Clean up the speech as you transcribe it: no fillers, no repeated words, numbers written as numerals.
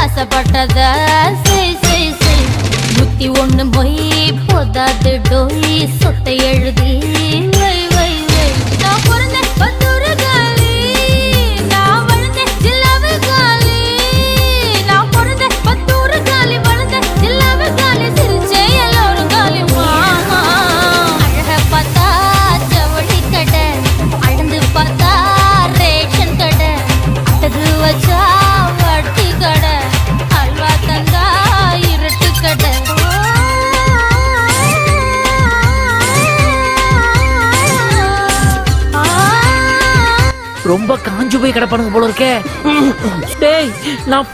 ஆசைப்பட்டத செய் செய் செய். 101 மொய் போதாது டோய் சொத்தை எழுதி வை வை வை. நான் பிறந்தேன் பத்தூரு காலி, நான் வளர்ந்தேன் ஜில்லாவு காலி. நான் பிறந்தேன் பத்தூரு காலி, வளர்ந்தேன் ஜில்லாவு காலி. சிரிச்சே எல்லோரும் காலி மாமா. அழக பார்த்தா ஜவுளி கடை, அழந்து பார்த்தா ரேஷன் கடை, அட்டகு வச்சா வட்டி கடை, அல்வா தந்தா இருட்டு கடை. ரொம்ப காஞ்சு போய் கிடப்பானுங்க போல இருக்கே. டேய் நான்